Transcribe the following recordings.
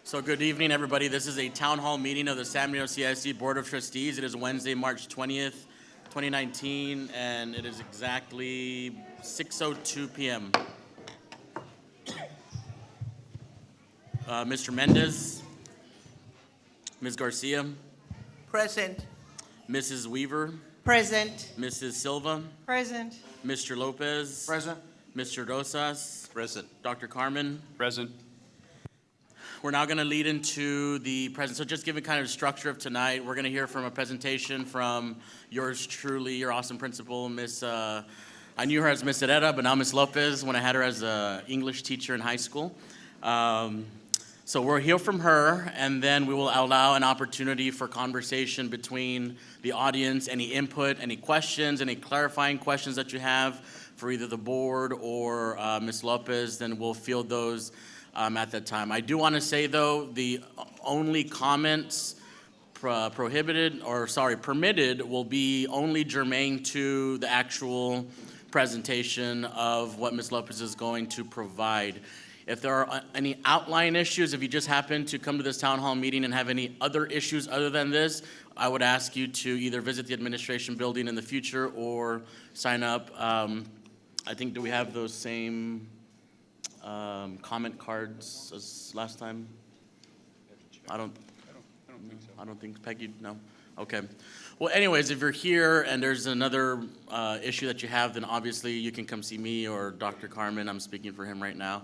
So good evening, everybody. This is a town hall meeting of the San Bernardino CISD Board of Trustees. It is Wednesday, March 20th, 2019, and it is exactly 6:02 p.m. Mr. Mendez, Ms. Garcia, Present. Mrs. Weaver, Present. Mrs. Silva, Present. Mr. Lopez, Present. Mr. Rosas, Present. Dr. Carmen. Present. We're now going to lead into the present. So just giving kind of the structure of tonight, we're going to hear from a presentation from yours truly, your awesome principal, Miss. I knew her as Miss Herrera, but now Miss Lopez when I had her as an English teacher in high school. So we'll hear from her, and then we will allow an opportunity for conversation between the audience, any input, any questions, any clarifying questions that you have for either the board or Miss Lopez, then we'll field those at that time. I do want to say, though, the only comments permitted will be only germane to the actual presentation of what Ms. Lopez is going to provide. If there are any outline issues, if you just happen to come to this town hall meeting and have any other issues other than this, I would ask you to either visit the administration building in the future or sign up. I think, do we have those same comment cards as last time? I don't think, Peggy, no? Okay. Well, anyways, if you're here and there's another issue that you have, then obviously you can come see me or Dr. Carmen, I'm speaking for him right now,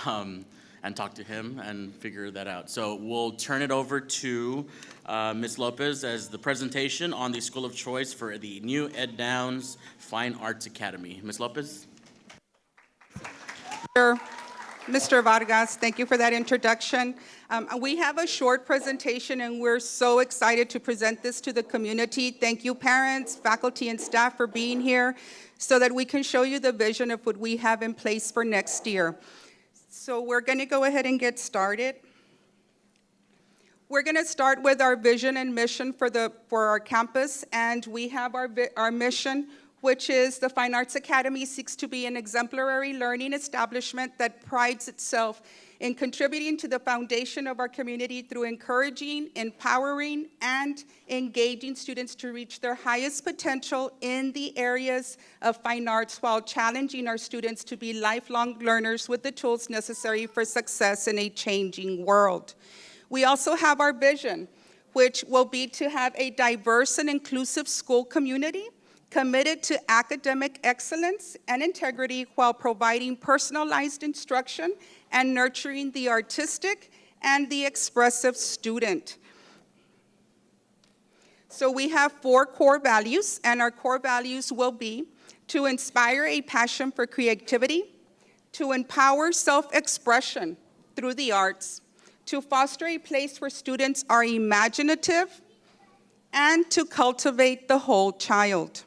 and talk to him and figure that out. So we'll turn it over to Ms. Lopez as the presentation on the School of Choice for the new Ed Downs Fine Arts Academy. Ms. Lopez? Sure. Mr. Vargas, thank you for that introduction. We have a short presentation, and we're so excited to present this to the community. Thank you, parents, faculty, and staff for being here so that we can show you the vision of what we have in place for next year. So we're going to go ahead and get started. We're going to start with our vision and mission for our campus, and we have our mission, which is the Fine Arts Academy seeks to be an exemplary learning establishment that prides itself in contributing to the foundation of our community through encouraging, empowering, and engaging students to reach their highest potential in the areas of fine arts while challenging our students to be lifelong learners with the tools necessary for success in a changing world. We also have our vision, which will be to have a diverse and inclusive school community committed to academic excellence and integrity while providing personalized instruction and nurturing the artistic and the expressive student. So we have 4 core values, and our core values will be to inspire a passion for creativity, to empower self-expression through the arts, to foster a place where students are imaginative, and to cultivate the whole child.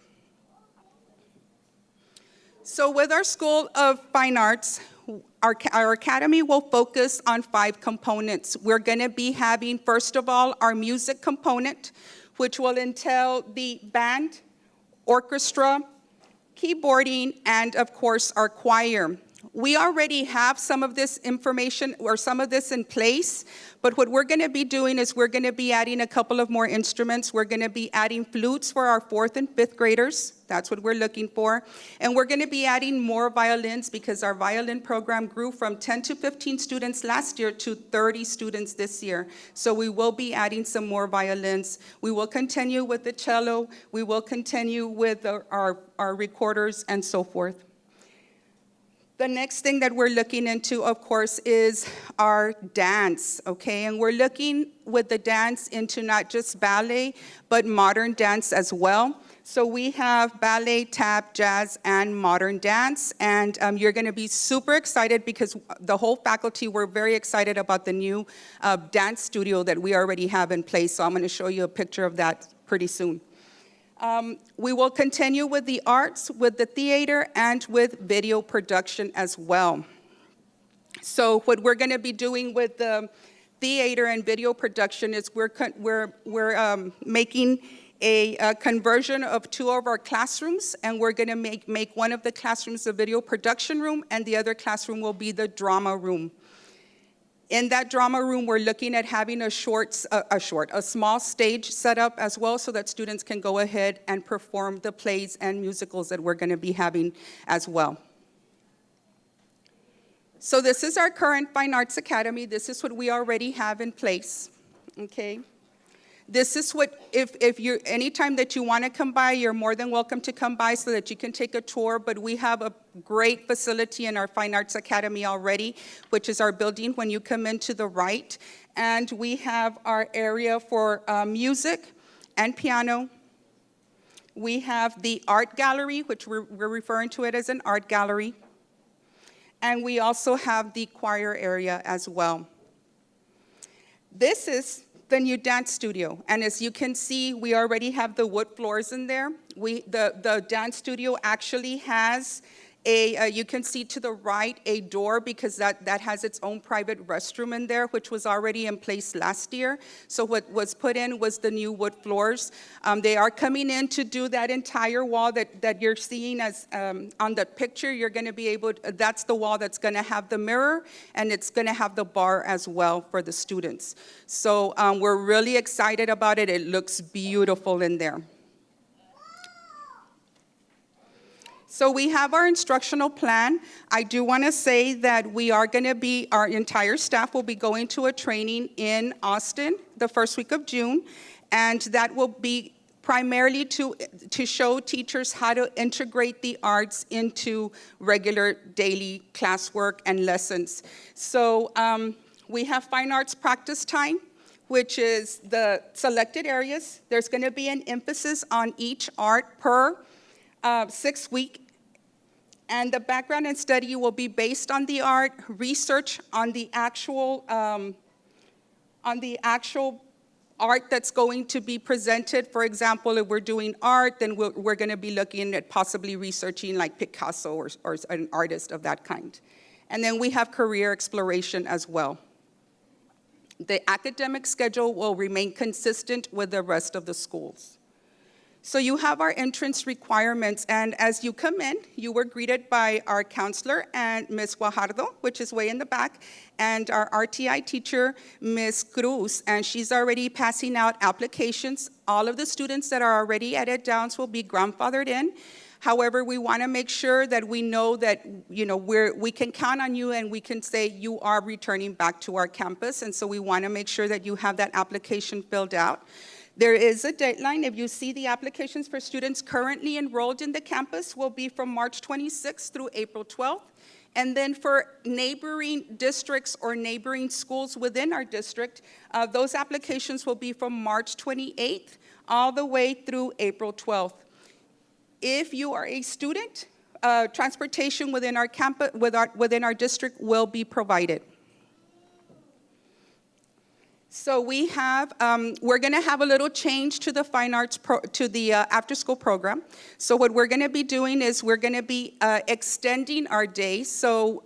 So with our School of Fine Arts, our academy will focus on 5 components. We're going to be having, first of all, our music component, which will entail the band, orchestra, keyboarding, and of course, our choir. We already have some of this information or some of this in place, but what we're going to be doing is we're going to be adding a couple of more instruments. We're going to be adding flutes for our 4th and 5th graders. That's what we're looking for. And we're going to be adding more violins because our violin program grew from 10 to 15 students last year to 30 students this year. So we will be adding some more violins. We will continue with the cello. We will continue with our recorders and so forth. The next thing that we're looking into, of course, is our dance, okay? And we're looking with the dance into not just ballet, but modern dance as well. So we have ballet, tap, jazz, and modern dance. And you're going to be super excited because the whole faculty, we're very excited about the new dance studio that we already have in place. So I'm going to show you a picture of that pretty soon. We will continue with the arts, with the theater, and with video production as well. So what we're going to be doing with the theater and video production is we're making a conversion of 2 of our classrooms, and we're going to make one of the classrooms a video production room, and the other classroom will be the drama room. In that drama room, we're looking at having a small stage set up as well so that students can go ahead and perform the plays and musicals that we're going to be having as well. So this is our current Fine Arts Academy. This is what we already have in place, okay? This is what, anytime that you want to come by, you're more than welcome to come by so that you can take a tour, but we have a great facility in our Fine Arts Academy already, which is our building when you come in to the right. And we have our area for music and piano. We have the art gallery, which we're referring to it as an art gallery. And we also have the choir area as well. This is the new dance studio. And as you can see, we already have the wood floors in there. The dance studio actually has you can see to the right a door because that has its own private restroom in there, which was already in place last year. So what was put in was the new wood floors. They are coming in to do that entire wall that you're seeing as on the picture. You're going to be able to, that's the wall that's going to have the mirror, and it's going to have the bar as well for the students. So we're really excited about it. It looks beautiful in there. So we have our instructional plan. I do want to say that our entire staff will be going to a training in Austin the first week of June, and that will be primarily to show teachers how to integrate the arts into regular daily classwork and lessons. So we have fine arts practice time, which is the selected areas. There's going to be an emphasis on each art per 6 week, and the background and study will be based on the art, research on the actual art that's going to be presented. For example, if we're doing art, then we're going to be looking at possibly researching like Picasso or an artist of that kind. And then we have career exploration as well. The academic schedule will remain consistent with the rest of the schools. So you have our entrance requirements, and as you come in, you were greeted by our counselor, and Ms. Guajardo, which is way in the back, and our RTI teacher, Ms. Cruz, and she's already passing out applications. All of the students that are already at Ed Downs will be grandfathered in. However, we want to make sure that we know that, we can count on you and we can say you are returning back to our campus, and so we want to make sure that you have that application filled out. There is a deadline. If you see the applications for students currently enrolled in the campus will be from March 26th through April 12th. And then for neighboring districts or neighboring schools within our district, those applications will be from March 28th all the way through April 12th. If you are a student, transportation within our campus, within our district will be provided. So we have, we're going to have a little change to the fine arts, to the after-school program. So what we're going to be doing is we're going to be extending our day. So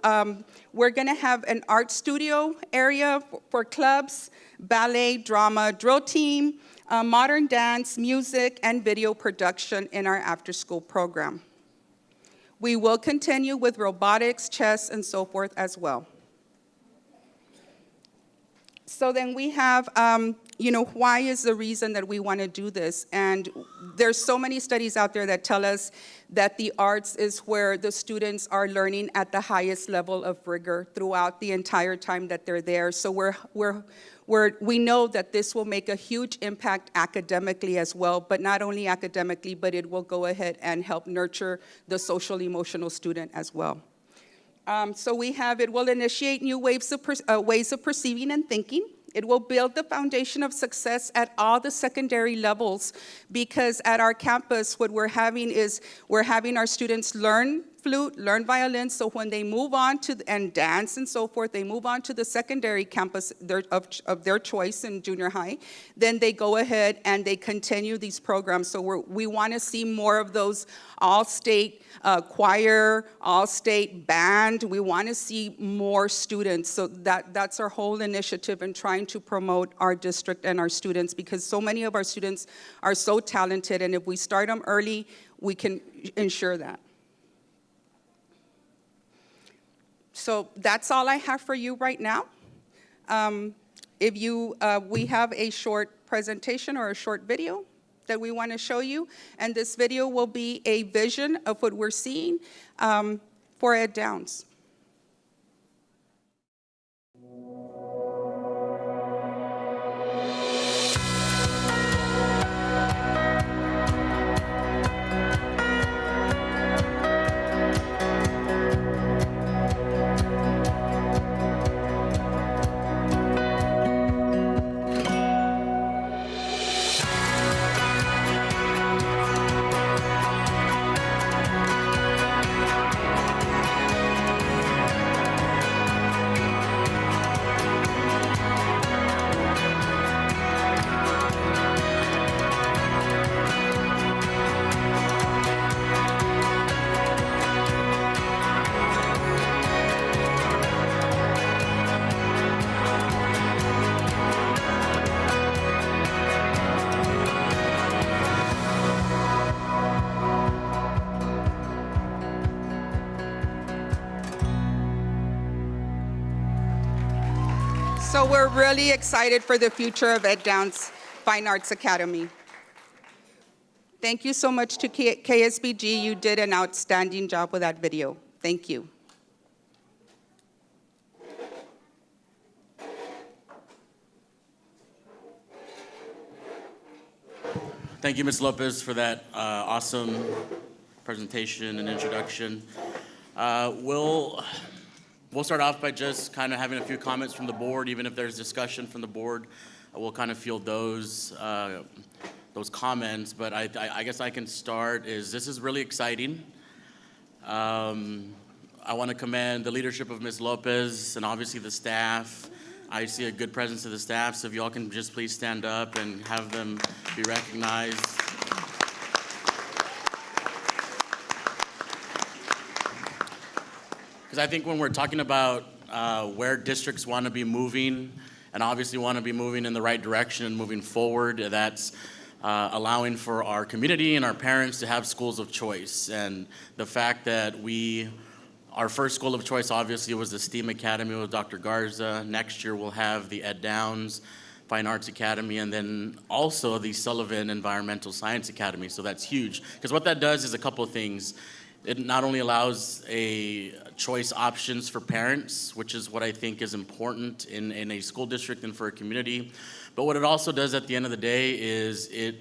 we're going to have an art studio area for clubs, ballet, drama, drill team, modern dance, music, and video production in our after-school program. We will continue with robotics, chess, and so forth as well. So then we have, why is the reason that we want to do this? And there's so many studies out there that tell us that the arts is where the students are learning at the highest level of rigor throughout the entire time that they're there. So we know that this will make a huge impact academically as well, but not only academically, but it will go ahead and help nurture the social emotional student as well. So it will initiate new ways of perceiving and thinking. It will build the foundation of success at all the secondary levels, because at our campus, what we're having is we're having our students learn flute, learn violin, so when they move on to, and dance and so forth, they move on to the secondary campus of their choice in junior high, then they go ahead and they continue these programs. So we want to see more of those all-state choir, all-state band. We want to see more students. So that's our whole initiative in trying to promote our district and our students, because so many of our students are so talented, and if we start them early, we can ensure that. So that's all I have for you right now. If you, we have a short presentation or a short video that we want to show you, and this video will be a vision of what we're seeing for Ed Downs. So we're really excited for the future of Ed Downs Fine Arts Academy. Thank you so much to KSBG. You did an outstanding job with that video. Thank you. Thank you, Ms. Lopez, for that awesome presentation and introduction. We'll start off by just kind of having a few comments from the board. Even if there's discussion from the board, we'll kind of field those comments. But I guess I can start. This is really exciting. I want to commend the leadership of Ms. Lopez and obviously the staff. I see a good presence of the staff, so if y'all can just please stand up and have them be recognized. Because I think when we're talking about where districts want to be moving, and obviously want to be moving in the right direction and moving forward, that's allowing for our community and our parents to have schools of choice. And the fact that our first school of choice obviously was the STEAM Academy with Dr. Garza. Next year we'll have the Ed Downs Fine Arts Academy, and then also the Sullivan Environmental Science Academy. So that's huge, because what that does is a couple of things. It not only allows a choice options for parents, which is what I think is important in a school district and for a community, but what it also does at the end of the day is it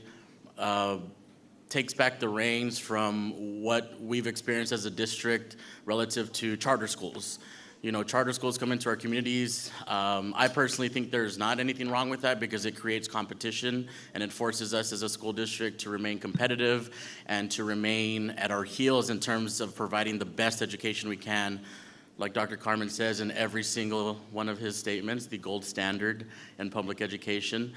takes back the reins from what we've experienced as a district relative to charter schools. You know, charter schools come into our communities. I personally think there's not anything wrong with that because it creates competition and it forces us as a school district to remain competitive and to remain at our heels in terms of providing the best education we can. Like Dr. Carmen says in every single one of his statements, the gold standard in public education.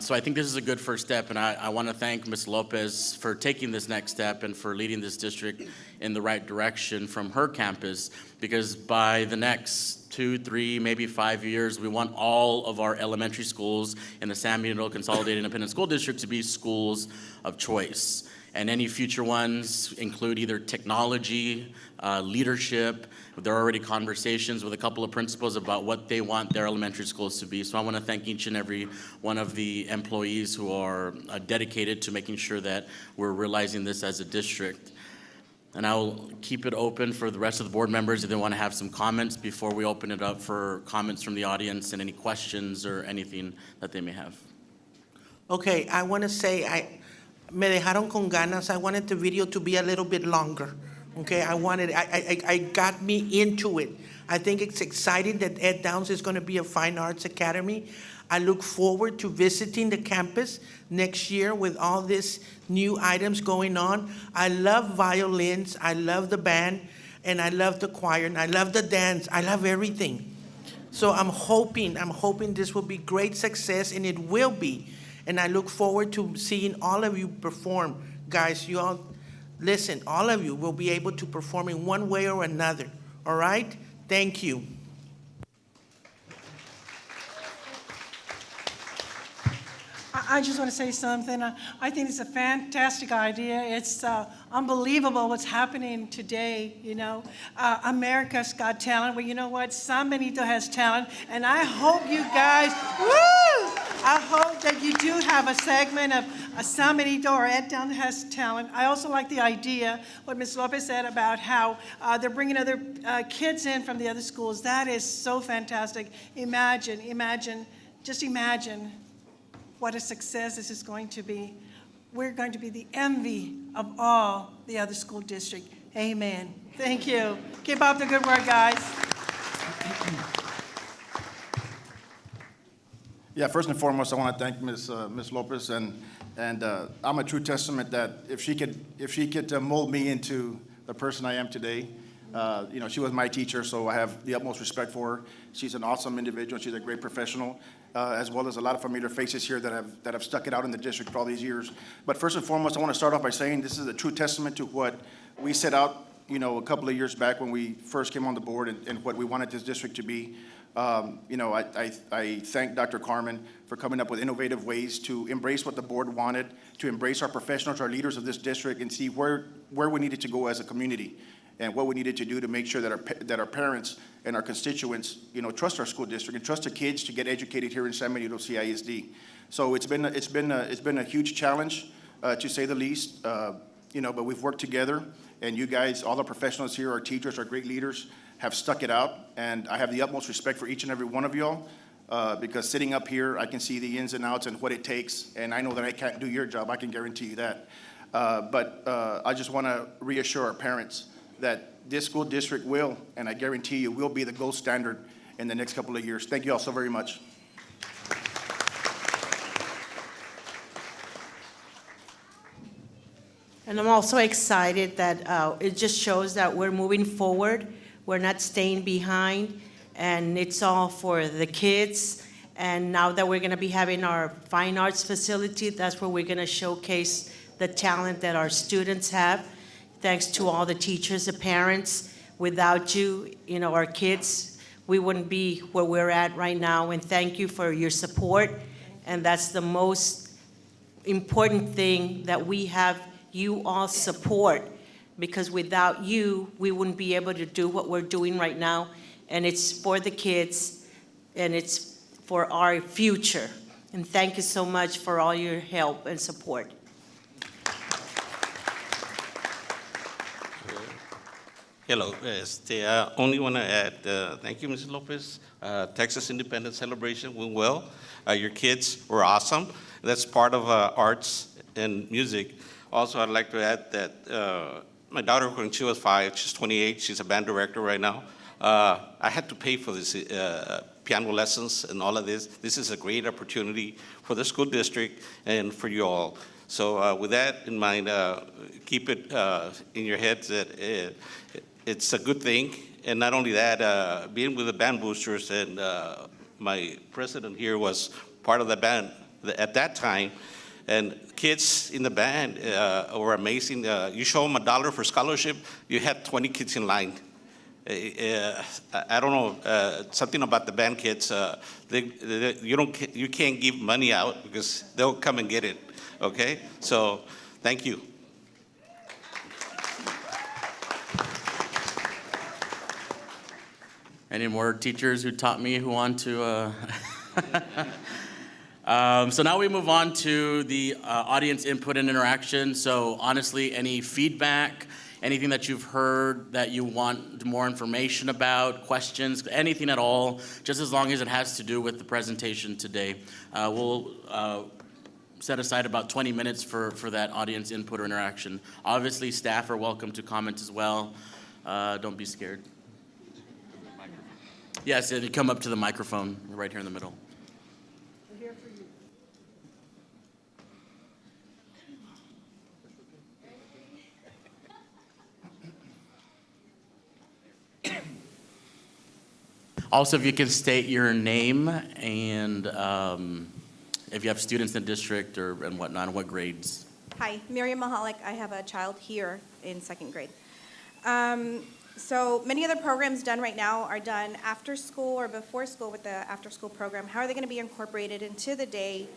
So I think this is a good first step, and I want to thank Ms. Lopez for taking this next step and for leading this district in the right direction from her campus, because by the next 2, 3, maybe 5 years, we want all of our elementary schools in the San Bernardino Consolidated Independent School District to be schools of choice. And any future ones include either technology, leadership. There are already conversations with a couple of principals about what they want their elementary schools to be. So I want to thank each and every one of the employees who are dedicated to making sure that we're realizing this as a district. And I'll keep it open for the rest of the board members if they want to have some comments before we open it up for comments from the audience and any questions or anything that they may have. Okay, I want to say, me dejaron con ganas. I wanted the video to be a little bit longer. Okay, I got me into it. I think it's exciting that Ed Downs is going to be a fine arts academy. I look forward to visiting the campus next year with all these new items going on. I love violins, I love the band, and I love the choir, and I love the dance. I love everything. So I'm hoping this will be great success, and it will be. And I look forward to seeing all of you perform. Guys, you all, listen, all of you will be able to perform in one way or another. All right? Thank you. I just want to say something. I think it's a fantastic idea. It's unbelievable what's happening today, you know. America's Got Talent. Well, you know what? San Benito has talent, and I hope you guys, woo! I hope that you do have a segment of San Benito or Ed Town has talent. I also like the idea, what Ms. Lopez said about how they're bringing other kids in from the other schools. That is so fantastic. Just imagine what a success this is going to be. We're going to be the envy of all the other school districts. Amen. Thank you. Keep up the good work, guys. Yeah, first and foremost, I want to thank Ms. Lopez, and I'm a true testament that if she could mold me into the person I am today. You know, she was my teacher, so I have the utmost respect for her. She's an awesome individual. She's a great professional, as well as a lot of familiar faces here that have stuck it out in the district for all these years. But first and foremost, I want to start off by saying this is a true testament to what we set out, you know, a couple of years back when we first came on the board and what we wanted this district to be. You know, I thank Dr. Carmen for coming up with innovative ways to embrace what the board wanted, to embrace our professionals, our leaders of this district, and see where we needed to go as a community and what we needed to do to make sure that our parents and our constituents, you know, trust our school district and trust their kids to get educated here in San Benito CISD. So it's been a huge challenge, to say the least. You know, but we've worked together, and you guys, all the professionals here, our teachers, our great leaders, have stuck it out, and I have the utmost respect for each and every one of y'all, because sitting up here, I can see the ins and outs and what it takes, and I know that I can't do your job, I can guarantee you that. But I just want to reassure our parents that this school district will, and I guarantee you, will be the gold standard in the next couple of years. Thank you all so very much. And I'm also excited that it just shows that we're moving forward. We're not staying behind, and it's all for the kids. And now that we're going to be having our fine arts facility, that's where we're going to showcase the talent that our students have. Thanks to all the teachers, the parents. Without you, you know, our kids, we wouldn't be where we're at right now. And thank you for your support. And that's the most important thing, that we have you all support, because without you, we wouldn't be able to do what we're doing right now. And it's for the kids, and it's for our future. And thank you so much for all your help and support. Hello. I only want to add, thank you, Mrs. Lopez. Texas Independence Celebration went well. Your kids were awesome. That's part of arts and music. Also, I'd like to add that my daughter, when she was 5, she's 28, she's a band director right now. I had to pay for this piano lessons and all of this. This is a great opportunity for the school district and for you all. So with that in mind, keep it in your heads that it's a good thing. And not only that, being with the Band Boosters, and my president here was part of the band at that time, and kids in the band were amazing. You show them $1 for scholarship, you had 20 kids in line. I don't know, something about the band kids, you can't give money out because they'll come and get it, okay? So, thank you. Any more teachers who taught me who want to? So now we move on to the audience input and interaction. So honestly, any feedback, anything that you've heard that you want more information about, questions, anything at all, just as long as it has to do with the presentation today. We'll set aside about 20 minutes for that audience input or interaction. Obviously, staff are welcome to comment as well. Don't be scared. Yes, you come up to the microphone right here in the middle. We're here for you. Also, if you can state your name and if you have students in the district and whatnot, what grades. Hi, Miriam Mahalik. I have a child here in 2nd grade. So many of the programs done right now are done after school or before school with the after school program. How are they going to be incorporated into the day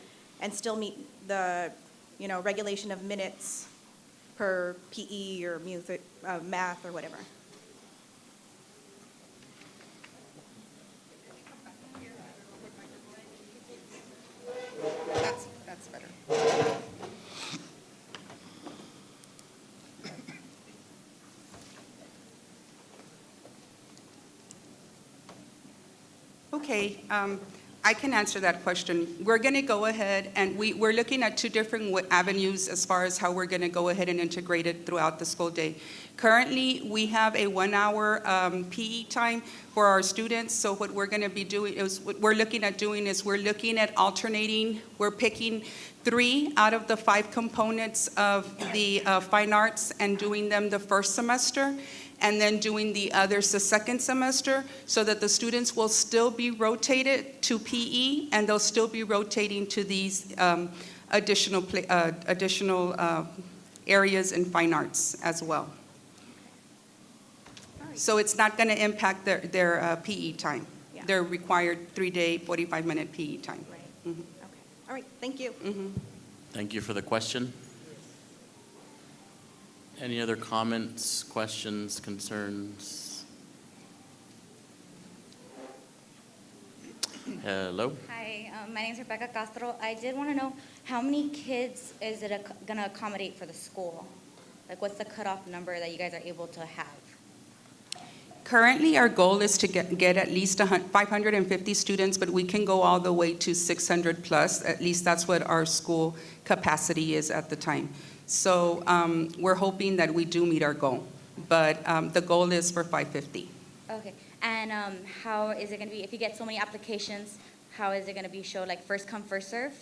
and still meet the, regulation of minutes per PE or music, math or whatever. That's better. Okay, I can answer that question. We're going to go ahead, and we're looking at two different avenues as far as how we're going to go ahead and integrate it throughout the school day. Currently, we have a 1-hour PE time for our students, so what we're going to be doing is, what we're looking at doing is we're looking at alternating, we're picking 3 out of the 5 components of the fine arts and doing them the first semester, and then doing the others the second semester, so that the students will still be rotated to PE, and they'll still be rotating to these additional areas in fine arts as well. So it's not going to impact their PE time. Yeah. Their required 3-day, 45-minute PE time. Right. Okay. All right, thank you. Thank you for the question. Any other comments, questions, concerns? Hello? Hi, my name is Rebecca Castro. I did want to know, how many kids is it going to accommodate for the school? Like, what's the cutoff number that you guys are able to have? Currently, our goal is to get at least 550 students, but we can go all the way to 600 plus. At least that's what our school capacity is at the time. So we're hoping that we do meet our goal, but the goal is for 550. Okay, and how is it going to be, if you get so many applications, how is it going to be shown, like first come, first serve?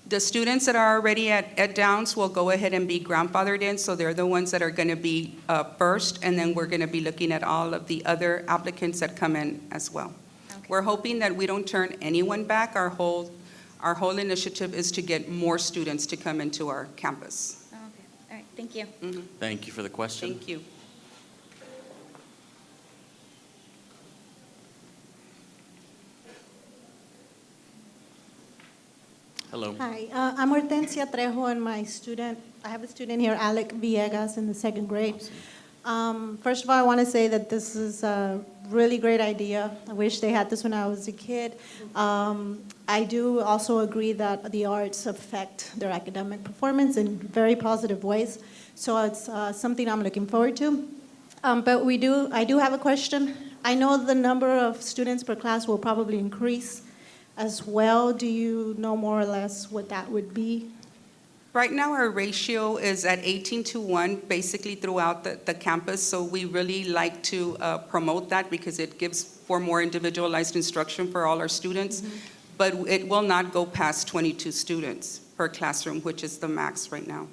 The students that are already at Downs will go ahead and be grandfathered in, so they're the ones that are going to be first, and then we're going to be looking at all of the other applicants that come in as well. Okay. We're hoping that we don't turn anyone back. Our whole initiative is to get more students to come into our campus. Oh, okay, all right, thank you. Thank you for the question. Thank you. Hello. Hi, I'm Hortensia Trejo, and I have a student here, Alec Villegas, in the 2nd grade. First of all, I want to say that this is a really great idea. I wish they had this when I was a kid. I do also agree that the arts affect their academic performance in very positive ways, so it's something I'm looking forward to. But I do have a question. I know the number of students per class will probably increase as well. Do you know more or less what that would be? Right now, our ratio is at 18-1, basically throughout the campus, so we really like to promote that because it gives for more individualized instruction for all our students, but it will not go past 22 students per classroom, which is the max right now.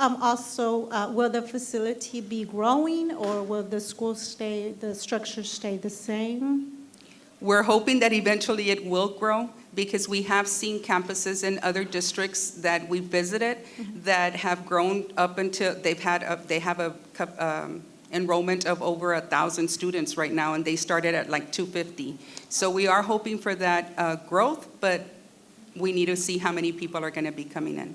Also, will the facility be growing, or will the structure stay the same? We're hoping that eventually it will grow, because we have seen campuses in other districts that we visited that have grown up until they have a enrollment of over 1,000 students right now, and they started at like 250. So we are hoping for that growth, but we need to see how many people are going to be coming in.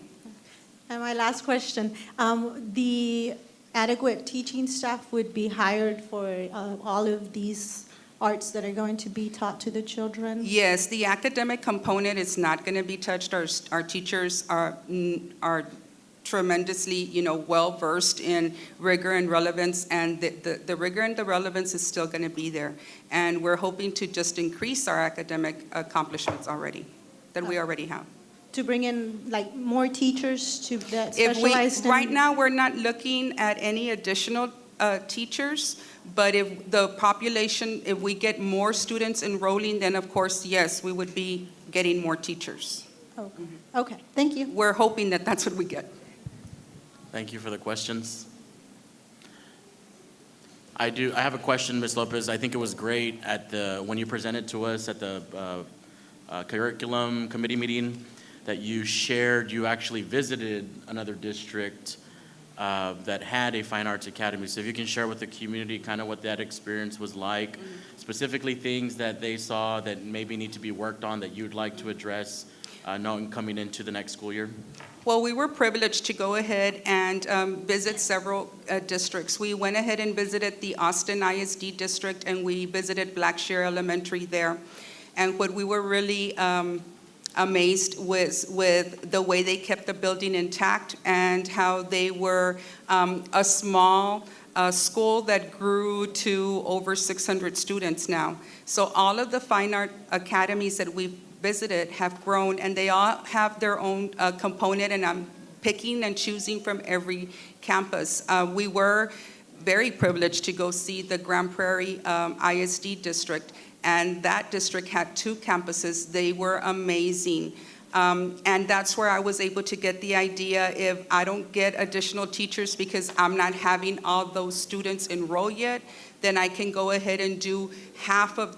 And my last question, the adequate teaching staff would be hired for all of these arts that are going to be taught to the children? Yes, the academic component is not going to be touched. Our teachers are tremendously, well-versed in rigor and relevance, and the rigor and the relevance is still going to be there. And we're hoping to just increase our academic accomplishments already, that we already have. To bring in like more teachers that specialize in... Right now, we're not looking at any additional teachers, but if the population, if we get more students enrolling, then of course, yes, we would be getting more teachers. Okay, thank you. We're hoping that that's what we get. Thank you for the questions. I have a question, Ms. Lopez. I think it was great when you presented to us at the curriculum committee meeting that you shared, you actually visited another district that had a fine arts academy. So if you can share with the community kind of what that experience was like, specifically things that they saw that maybe need to be worked on that you'd like to address knowing coming into the next school year? Well, we were privileged to go ahead and visit several districts. We went ahead and visited the Austin ISD district, and we visited Blackshear Elementary there. And what we were really amazed with the way they kept the building intact and how they were a small school that grew to over 600 students now. So all of the fine art academies that we've visited have grown, and they all have their own component, and I'm picking and choosing from every campus. We were very privileged to go see the Grand Prairie ISD district, and that district had 2 campuses. They were amazing. And that's where I was able to get the idea, if I don't get additional teachers because I'm not having all those students enroll yet, then I can go ahead and do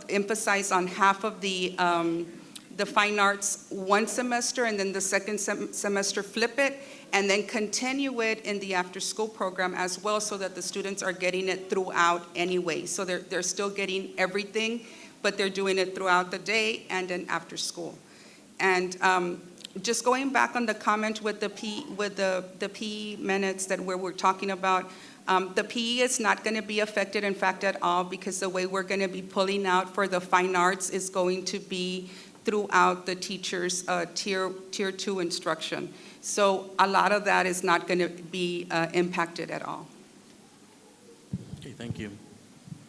emphasize on half of the fine arts one semester, and then the second semester flip it, and then continue it in the after-school program as well, so that the students are getting it throughout anyway. So they're still getting everything, but they're doing it throughout the day and then after school. And just going back on the comment with the PE minutes that we're talking about, the PE is not going to be affected, in fact, at all, because the way we're going to be pulling out for the fine arts is going to be throughout the teachers' tier 2 instruction. So a lot of that is not going to be impacted at all. Okay, thank you.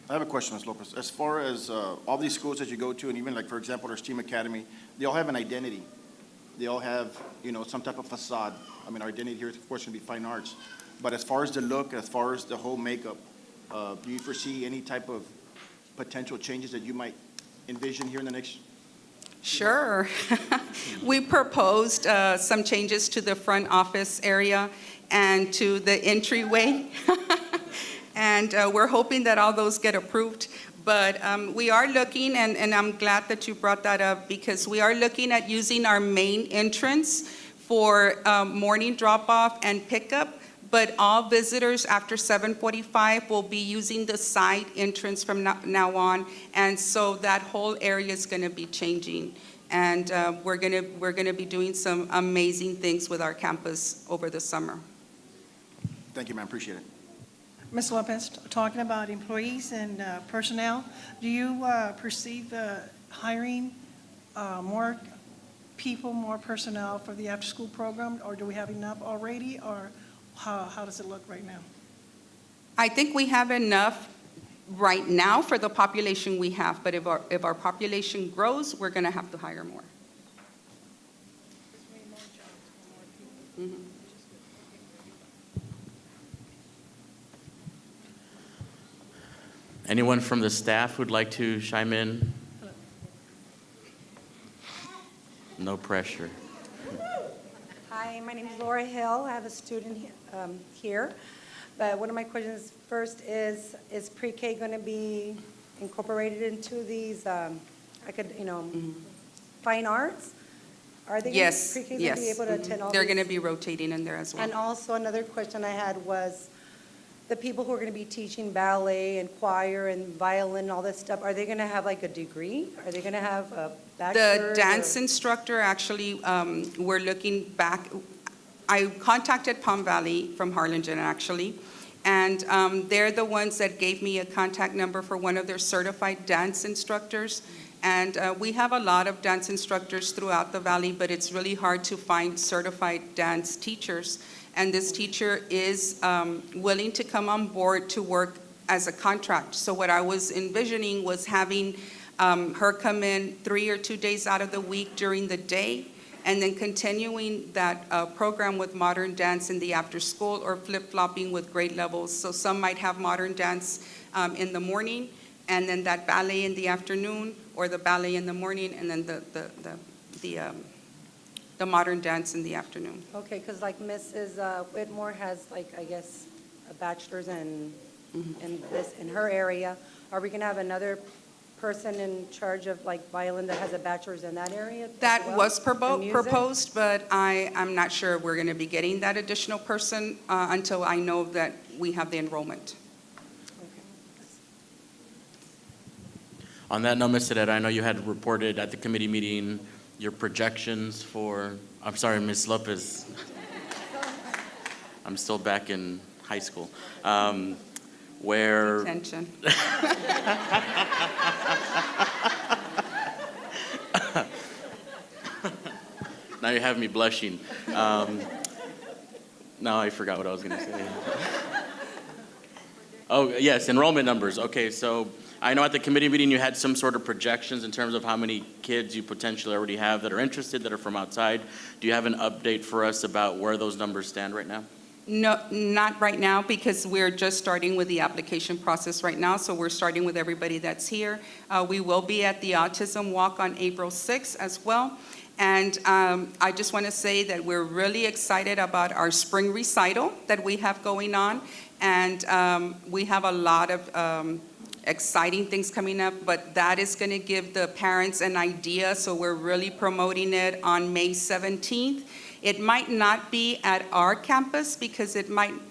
I have a question, Ms. Lopez. As far as all these schools that you go to, and even like, for example, our STEAM Academy, they all have an identity. They all have, some type of facade. I mean, our identity here is, of course, going to be fine arts. But as far as the look, as far as the whole makeup, do you foresee any type of potential changes that you might envision here in the next? Sure. We proposed some changes to the front office area and to the entryway. And we're hoping that all those get approved. But we are looking, and I'm glad that you brought that up, because we are looking at using our main entrance for morning drop-off and pickup. But all visitors after 7:45 will be using the side entrance from now on. And so that whole area is going to be changing. And we're going to be doing some amazing things with our campus over the summer. Thank you, ma'am. Appreciate it. Ms. Lopez, talking about employees and personnel, do you perceive hiring more people, more personnel for the after-school program, or do we have enough already, or how does it look right now? I think we have enough right now for the population we have, but if our population grows, we're going to have to hire more. Anyone from the staff who'd like to chime in? No pressure. Hi, my name is Laura Hill. I have a student here. But one of my questions first is pre-K going to be incorporated into these, fine arts? Are they Yes, pre-K going yes. to be able to attend all They're these? going to be rotating in there as well. And also another question I had was, the people who are going to be teaching ballet and choir and violin and all this stuff, are they going to have like a degree? Are they going to have a bachelor's? The dance or- instructor, actually, we're looking back. I contacted Palm Valley from Harlingen, actually, and they're the ones that gave me a contact number for one of their certified dance instructors. And we have a lot of dance instructors throughout the valley, but it's really hard to find certified dance teachers. And this teacher is willing to come on board to work as a contract. So what I was envisioning was having her come in 3 or 2 days out of the week during the day, and then continuing that program with modern dance in the after school, or flip-flopping with grade levels. So some might have modern dance in the morning, and then that ballet in the afternoon, or the ballet in the morning, and then the modern dance in the afternoon. Okay, because like Mrs. Whitmore has like, I guess, a bachelor's in her area. Are we going to have another person in charge of like violin that has a bachelor's in that area? as That well? was And music? proposed, but I'm not sure we're going to be getting that additional person until I know that we have the enrollment. On that note, Ms. Herrera, I know you had reported at the committee meeting your projections for, I'm sorry, Ms. Lopez. I'm still back in high school. Where, Attention. now you have me blushing. Now I forgot what I was going to say. Oh, yes, enrollment numbers. Okay, so I know at the committee meeting you had some sort of projections in terms of how many kids you potentially already have that are interested, that are from outside. Do you have an update for us about where those numbers stand right now? No, not right now, because we're just starting with the application process right now, so we're starting with everybody that's here. We will be at the Autism Walk on April 6th as well. And I just want to say that we're really excited about our spring recital that we have going on. And we have a lot of exciting things coming up, but that is going to give the parents an idea, so we're really promoting it on May 17th. It might not be at our campus because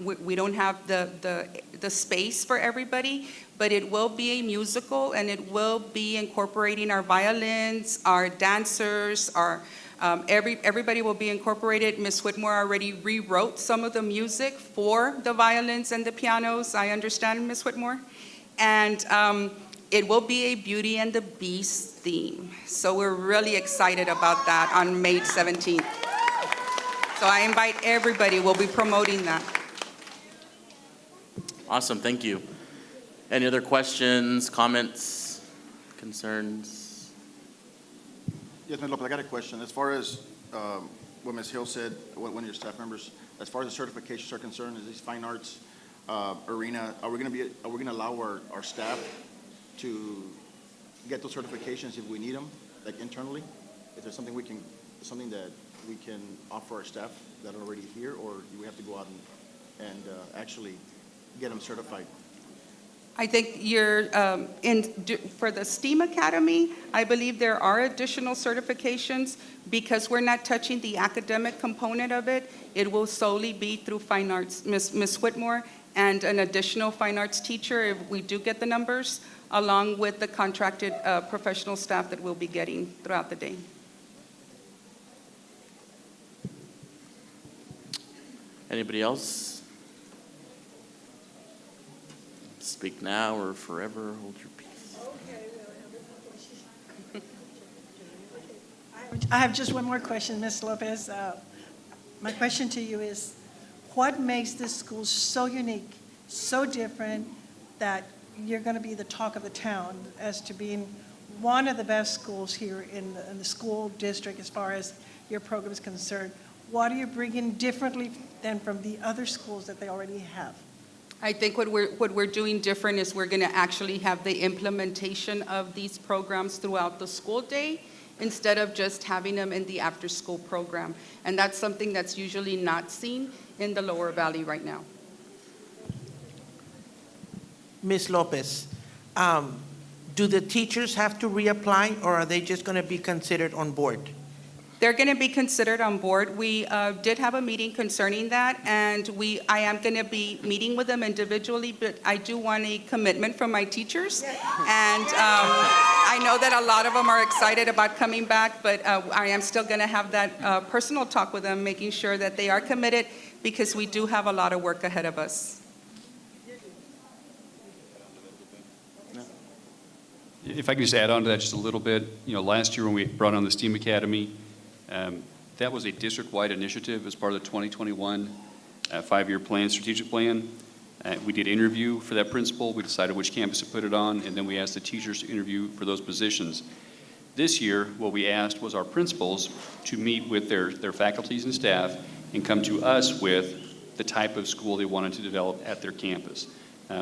we don't have the space for everybody, but it will be a musical, and it will be incorporating our violins, our dancers, everybody will be incorporated. Ms. Whitmore already rewrote some of the music for the violins and the pianos, I understand, Ms. Whitmore. And it will be a Beauty and the Beast theme. So we're really excited about that on May 17th. So I invite everybody, we'll be promoting that. Awesome, thank you. Any other questions, comments, concerns? Yes, Ms. Lopez, I got a question. As far as what Ms. Hill said, one of your staff members, as far as the certifications are concerned, is these fine arts arena, are we going to allow our staff to get those certifications if we need them, like internally? Is there something that we can offer our staff that are already here, or do we have to go out and actually get them certified? I think for the STEAM Academy, I believe there are additional certifications. Because we're not touching the academic component of it, it will solely be through fine arts. Ms. Whitmore and an additional fine arts teacher, if we do get the numbers, along with the contracted professional staff that we'll be getting throughout the day. Anybody else? Speak now or forever hold your peace. I have just one more question, Ms. Lopez. My question to you is, what makes this school so unique, so different, that you're going to be the talk of the town as to being one of the best schools here in the school district as far as your program is concerned? What are you bringing differently than from the other schools that they already have? I think what we're doing different is we're going to actually have the implementation of these programs throughout the school day instead of just having them in the after-school program. And that's something that's usually not seen in the Lower Valley right now. Ms. Lopez, do the teachers have to reapply, or are they just going to be considered on board? They're going to be considered on board. We did have a meeting concerning that, and I am going to be meeting with them individually, but I do want a commitment from my teachers. And I know that a lot of them are excited about coming back, but I am still going to have that personal talk with them, making sure that they are committed, because we do have a lot of work ahead of us. If I could just add on to that just a little bit, last year when we brought on the STEAM Academy, that was a district-wide initiative as part of the 2021 5-year plan, strategic plan. We did interview for that principal. We decided which campus to put it on, and then we asked the teachers to interview for those positions. This year, what we asked was our principals to meet with their faculties and staff and come to us with the type of school they wanted to develop at their campus.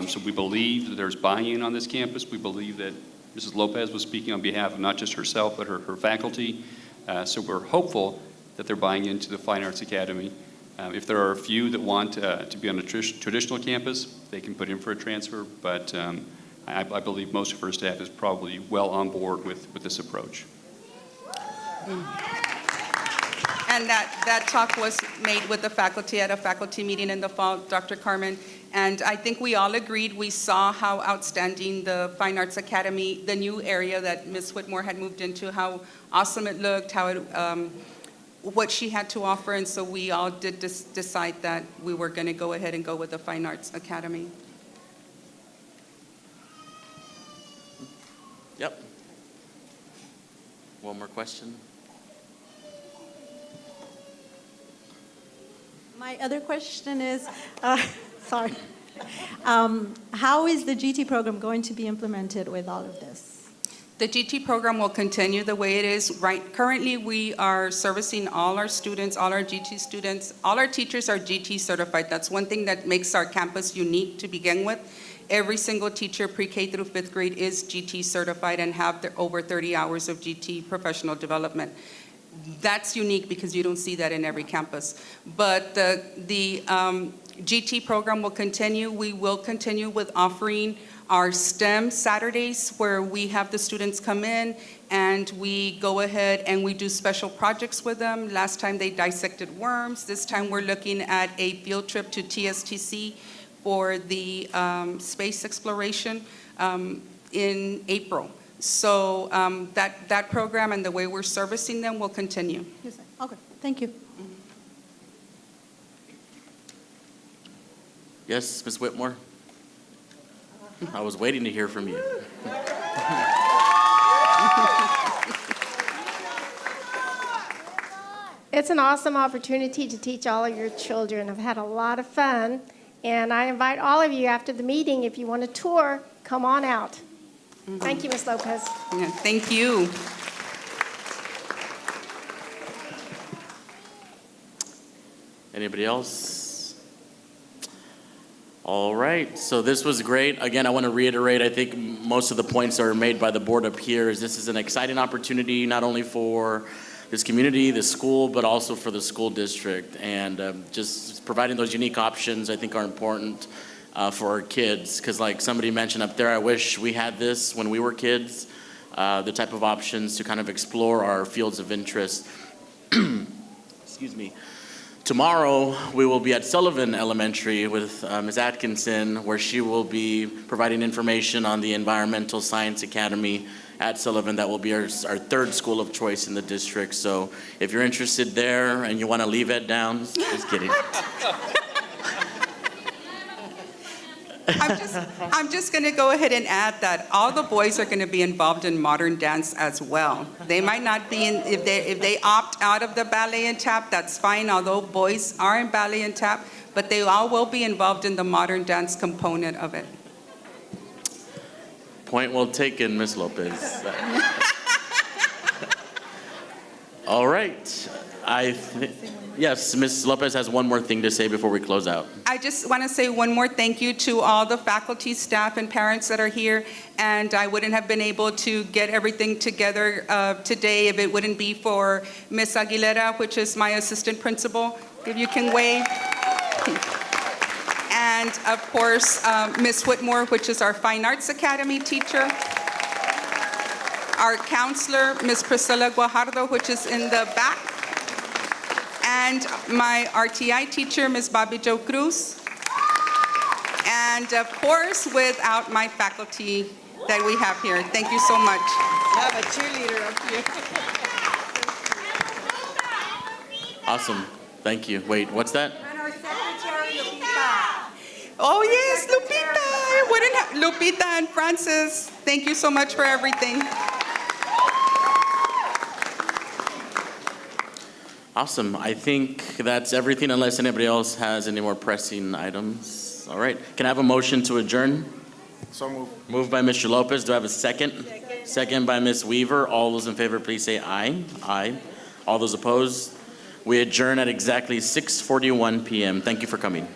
So we believe that there's buy-in on this campus. We believe that Mrs. Lopez was speaking on behalf of not just herself, but her faculty. So we're hopeful that they're buying into the Fine Arts Academy. If there are a few that want to be on a traditional campus, they can put in for a transfer, but I believe most of our staff is probably well on board with this approach. And that talk was made with the faculty at a faculty meeting in the fall, Dr. Carmen, And I think we all agreed, we saw how outstanding the Fine Arts Academy, the new area that Ms. Whitmore had moved into, how awesome it looked, how it, what she had to offer, and so we all did decide that we were going to go ahead and go with the Fine Arts Academy. Yep. One more question? My other question is, sorry, how is the GT program going to be implemented with all of this? The GT program will continue the way it is. Currently, we are servicing all our students, all our GT students. All our teachers are GT certified. That's one thing that makes our campus unique to begin with. Every single teacher, pre-K through fifth grade, is GT certified and have over 30 hours of GT professional development. That's unique because you don't see that in every campus. But the GT program will continue. We will continue with offering our STEM Saturdays, where we have the students come in and we go ahead and we do special projects with them. Last time they dissected worms. This time we're looking at a field trip to TSTC for the space exploration in April. So that program and the way we're servicing them will continue. Yes, sir. Okay, thank you. Yes, Ms. Whitmore? I was waiting to hear from you. It's an awesome opportunity to teach all of your children. I've had a lot of fun, and I invite all of you after the meeting, if you want a tour, come on out. Thank you, Ms. Lopez. Yeah, thank you. Anybody else? All right, so this was great. Again, I want to reiterate, I think most of the points that are made by the board up here is this is an exciting opportunity, not only for this community, the school, but also for the school district. And just providing those unique options, I think, are important for our kids. Because like somebody mentioned up there, I wish we had this when we were kids, the type of options to kind of explore our fields of interest. Excuse me. Tomorrow, we will be at Sullivan Elementary with Ms. Atkinson, where she will be providing information on the Environmental Science Academy at Sullivan. That will be our third school of choice in the district. So if you're interested there and you want to leave Ed Downs, just kidding. I'm just going to go ahead and add that all the boys are going to be involved in modern dance as well. They might not be in, if they opt out of the ballet and tap, that's fine, although boys are in ballet and tap, but they all will be involved in the modern dance component of it. Point well taken, Ms. Lopez. All right. Yes, Ms. Lopez has one more thing to say before we close out. I just want to say one more thank you to all the faculty, staff, and parents that are here. And I wouldn't have been able to get everything together today if it wouldn't be for Ms. Aguilera, which is my assistant principal, if you can wave. And of course, Ms. Whitmore, which is our Fine Arts Academy teacher. Our counselor, Ms. Priscilla Guajardo, which is in the back. And my RTI teacher, Ms. Bobby Jo Cruz. And of course, without my faculty that we have here. Thank you so much. I have a cheerleader up here. Awesome. Thank you. Wait, what's that? And our secretary, Lupita. Oh, yes, Lupita. Lupita and Francis, thank you so much for everything. Awesome. I think that's everything unless anybody else has any more pressing items. All right. Can I have a motion to adjourn? So moved. Moved by Mr. Lopez. Do I have a second? Second by Ms. Weaver. All those in favor, please say aye. Aye. All those opposed? We adjourn at exactly 6:41 p.m. Thank you for coming.